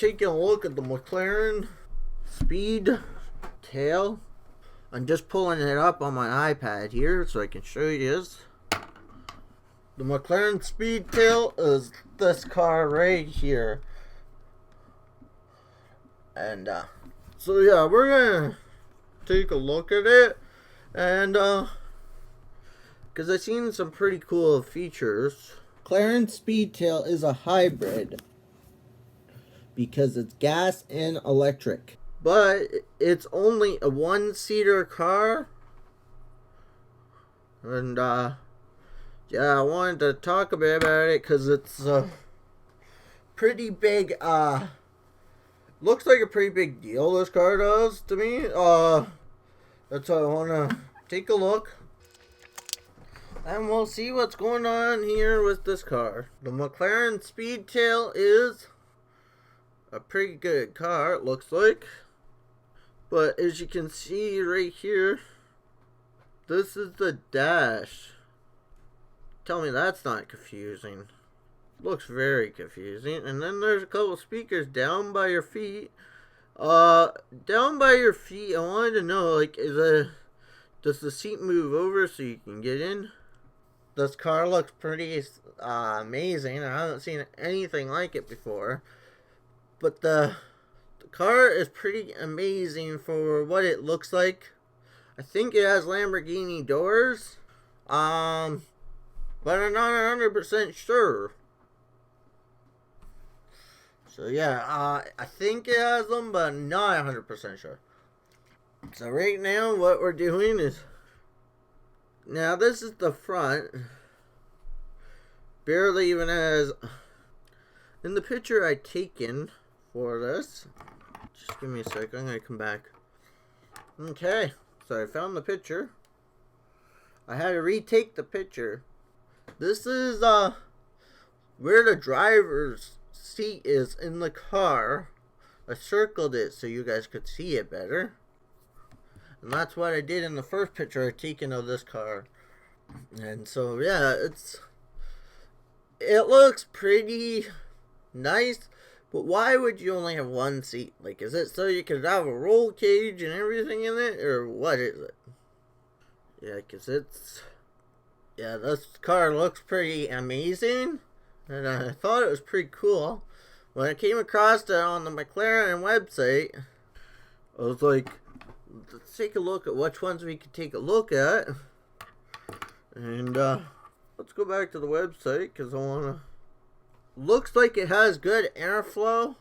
taking a look at the McLaren Speed Tail. I'm just pulling it up on my iPad here so I can show you this. The McLaren Speed Tail is this car right here. And so yeah, we're gonna take a look at it, and because I've seen some pretty cool features. McLaren Speedtail is a hybrid because it's gas and electric, but it's only a one-seater car. And yeah, I wanted to talk a bit about it because it's a pretty big looks like a pretty big deal, this car does to me. That's why I want to take a look, and we'll see what's going on here with this car. The McLaren Speedtail is a pretty good car, it looks like. But as you can see right here, this is the dash. Tell me that's not confusing. Looks very confusing. And then there's a couple speakers down by your feet. Down by your feet, I wanted to know, like, does the seat move over so you can get in? This car looks pretty amazing. I haven't seen anything like it before. But the car is pretty amazing for what it looks like. I think it has Lamborghini doors. But I'm not 100% sure. So yeah, I think it has them, but I'm not 100% sure. So right now, what we're doing is, now this is the front. Barely even has, in the picture I taken for this, just give me a sec, I'm gonna come back. Okay, so I found the picture. I had to retake the picture. This is where the driver's seat is in the car. I circled it so you guys could see it better, and that's what I did in the first picture I've taken of this car. And so yeah, it looks pretty nice, but why would you only have one seat? Like, is it so you could have a roll cage and everything in it, or what is it? Yeah, because yeah, this car looks pretty amazing, and I thought it was pretty cool. When I came across it on the McLaren website, I was like, let's take a look at which ones we could take a look at. And let's go back to the website because I want to. Looks like it has good airflow.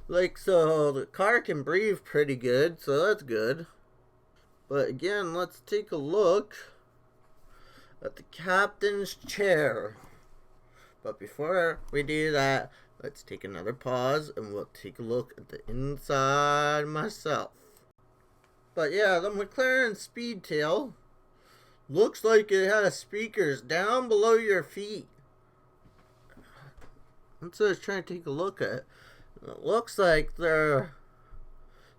Like, so the car can breathe pretty good, so that's good. But again, let's take a look at the captain's chair. But before we do that, let's take another pause and we'll take a look at the inside myself. But yeah, the McLaren Speedtail looks like it has speakers down below your feet. That's what I was trying to take a look at. It looks like there are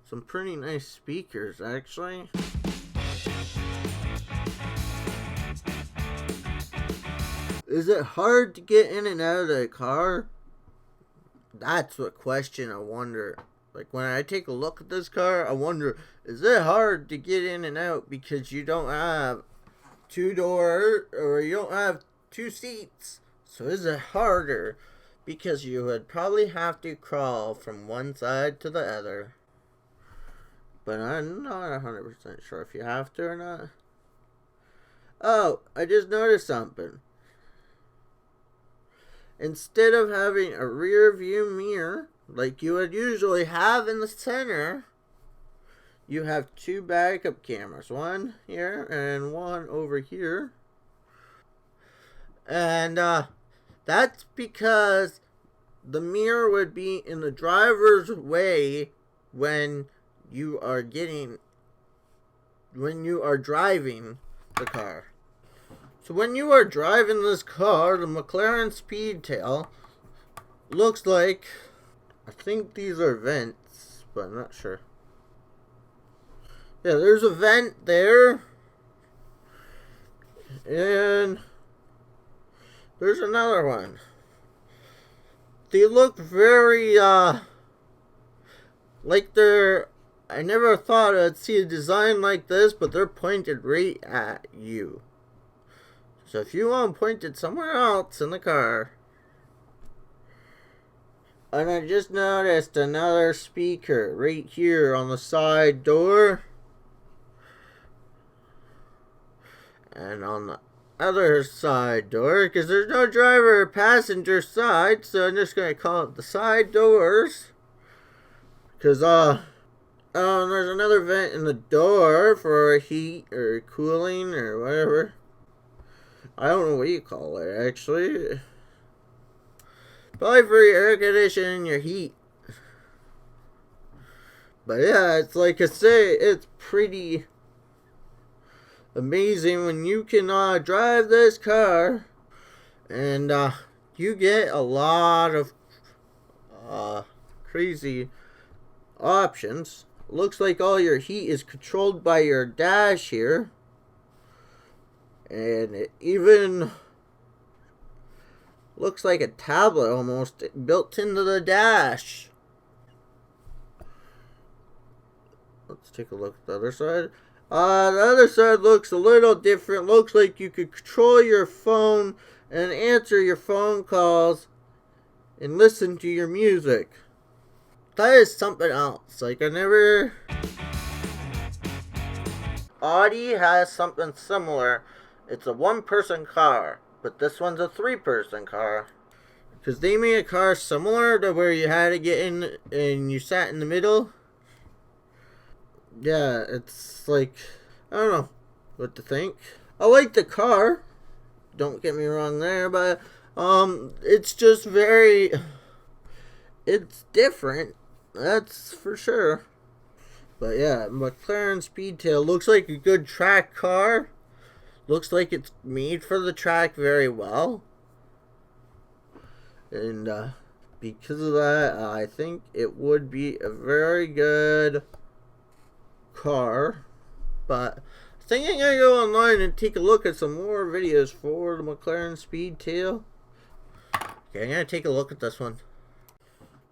some pretty nice speakers, actually. Is it hard to get in and out of the car? That's what question I wonder. Like, when I take a look at this car, I wonder, is it hard to get in and out because you don't have two doors or you don't have two seats? So is it harder because you would probably have to crawl from one side to the other? But I'm not 100% sure if you have to or not. Oh, I just noticed something. Instead of having a rear view mirror like you would usually have in the center, you have two backup cameras. One here and one over here. And that's because the mirror would be in the driver's way when you are driving the car. So when you are driving this car, the McLaren Speedtail looks like, I think these are vents, but I'm not sure. Yeah, there's a vent there. And there's another one. They look very like they're, I never thought I'd see a design like this, but they're pointed right at you. So if you want pointed somewhere else in the car. And I just noticed another speaker right here on the side door. And on the other side door, because there's no driver or passenger side, so I'm just going to call it the side doors. Because, there's another vent in the door for heat or cooling or whatever. I don't know what you call it, actually. Probably for your air conditioning, your heat. But yeah, it's like I say, it's pretty amazing when you can drive this car and you get a lot of crazy options. Looks like all your heat is controlled by your dash here, and it even looks like a tablet almost built into the dash. Let's take a look at the other side. The other side looks a little different. Looks like you could control your phone and answer your phone calls and listen to your music. That is something else. Like, I never... Audi has something similar. It's a one-person car, but this one's a three-person car. Because they made a car similar to where you had to get in and you sat in the middle. Yeah, it's like, I don't know what to think. I like the car. Don't get me wrong there, but it's just very, it's different. That's for sure. But yeah, McLaren Speedtail looks like a good track car. Looks like it's made for the track very well. And because of that, I think it would be a very good car. But I think I'm going to go online and take a look at some more videos for the McLaren Speedtail. Okay, I'm going to take a look at this one.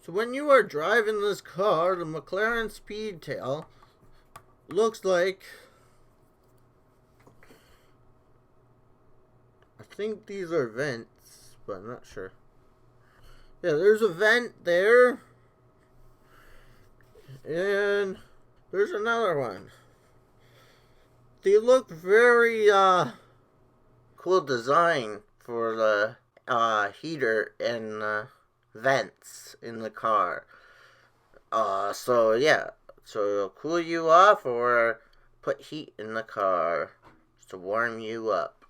So when you are driving this car, the McLaren Speedtail looks like, I think these are vents, but I'm not sure. Yeah, there's a vent there. And there's another one. They look very cool design for the heater and vents in the car. So yeah, so it'll cool you off or put heat in the car to warm you up.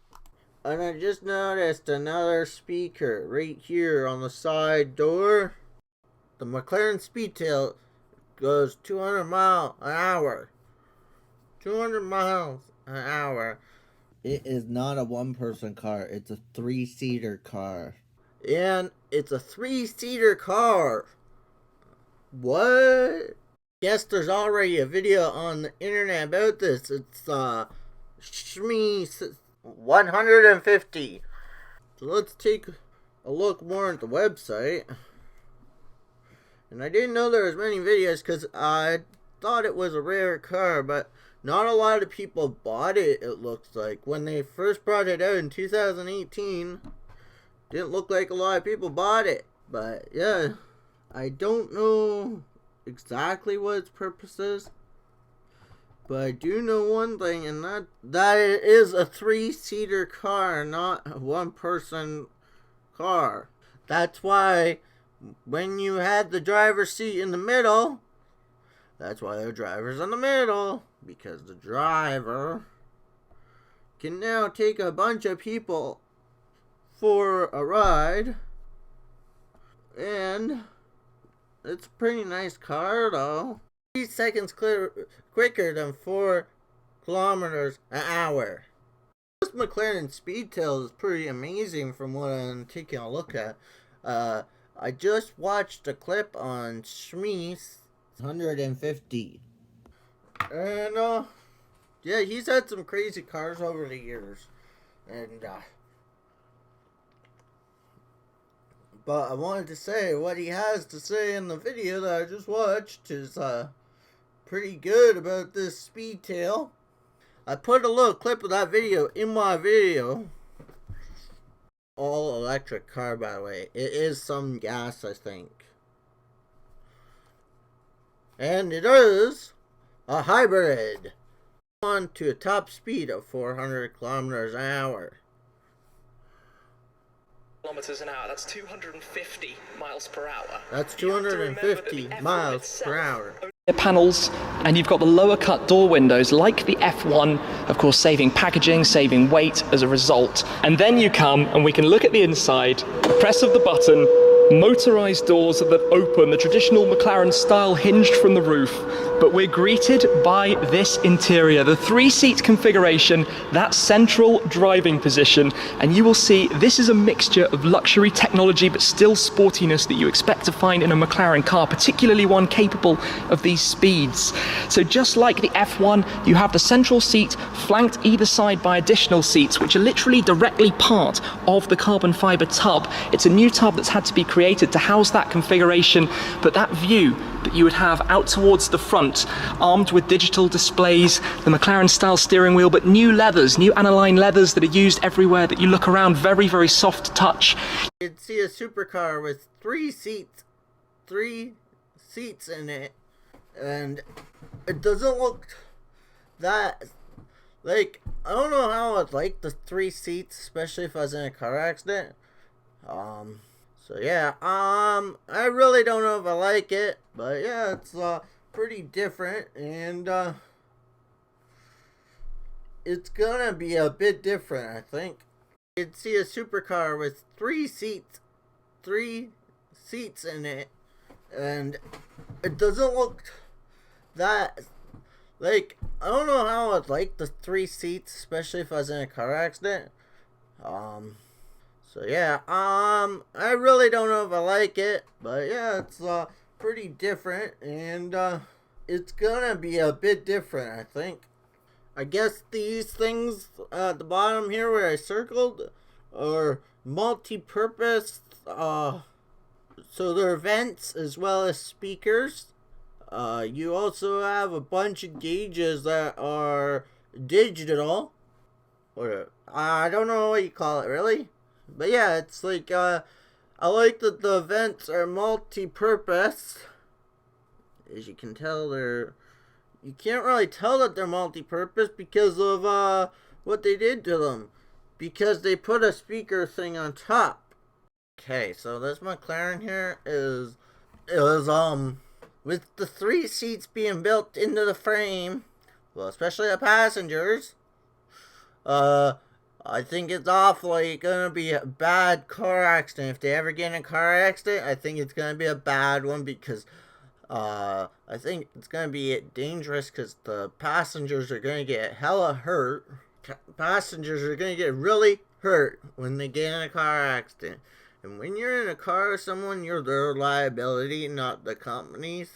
And I just noticed another speaker right here on the side door. The McLaren Speedtail goes 200 miles an hour. 200 miles an hour. It is not a one-person car. It's a three-seater car. And it's a three-seater car. What? Yes, there's already a video on the internet about this. It's Shmi 150. So let's take a look more at the website. And I didn't know there was many videos because I thought it was a rare car, but not a lot of people bought it, it looks like. When they first brought it out in 2018, didn't look like a lot of people bought it. But yeah, I don't know exactly what its purpose is. But I do know one thing, and that it is a three-seater car, not a one-person car. That's why when you had the driver's seat in the middle, that's why the driver's in the middle. Because the driver can now take a bunch of people for a ride. And it's a pretty nice car, though. 3 seconds quicker than 4 kilometers an hour. This McLaren Speedtail is pretty amazing from what I'm taking a look at. I just watched a clip on Shmi's 150. And, yeah, he's had some crazy cars over the years. And, But I wanted to say what he has to say in the video that I just watched is pretty good about this Speedtail. I put a little clip of that video in my video. All electric car, by the way. It is some gas, I think. And it is a hybrid. On to a top speed of 400 kilometers an hour. Kilometers an hour, that's 250 miles per hour. That's 250 miles per hour. Panels, and you've got the lower cut door windows like the F1, of course saving packaging, saving weight as a result. And then you come and we can look at the inside, press of the button, motorized doors that open, the traditional McLaren style hinged from the roof. But we're greeted by this interior, the 3-seat configuration, that central driving position, and you will see this is a mixture of luxury technology but still sportiness that you expect to find in a McLaren car, particularly one capable of these speeds. So just like the F1, you have the central seat flanked either side by additional seats which are literally directly part of the carbon fiber tub. It's a new tub that's had to be created to house that configuration, but that view that you would have out towards the front, armed with digital displays, the McLaren style steering wheel, but new leathers, new aniline leathers that are used everywhere that you look around, very, very soft touch. You'd see a supercar with 3 seats in it, and it doesn't look that, like, I don't know how I'd like the 3 seats, especially if I was in a car accident. So yeah, I really don't know if I like it, but yeah, it's pretty different, and it's gonna be a bit different, I think. You'd see a supercar with 3 seats in it, and it doesn't look that, like, I don't know how I'd like the 3 seats, especially if I was in a car accident. So yeah, I really don't know if I like it, but yeah, it's pretty different, and it's gonna be a bit different, I think. I guess these things at the bottom here where I circled are multi-purpose, so they're vents as well as speakers. You also have a bunch of gauges that are digital, or I don't know what you call it really. But yeah, it's like, I like that the vents are multi-purpose. As you can tell, you can't really tell that they're multi-purpose because of, what they did to them. Because they put a speaker thing on top. Okay, so this McLaren here is with the 3 seats being built into the frame, well, especially the passengers, I think it's awfully gonna be a bad car accident. If they ever get in a car accident, I think it's gonna be a bad one, because I think it's gonna be dangerous because the passengers are gonna get hella hurt. Passengers are gonna get really hurt when they get in a car accident. And when you're in a car with someone, you're their liability, not the company's.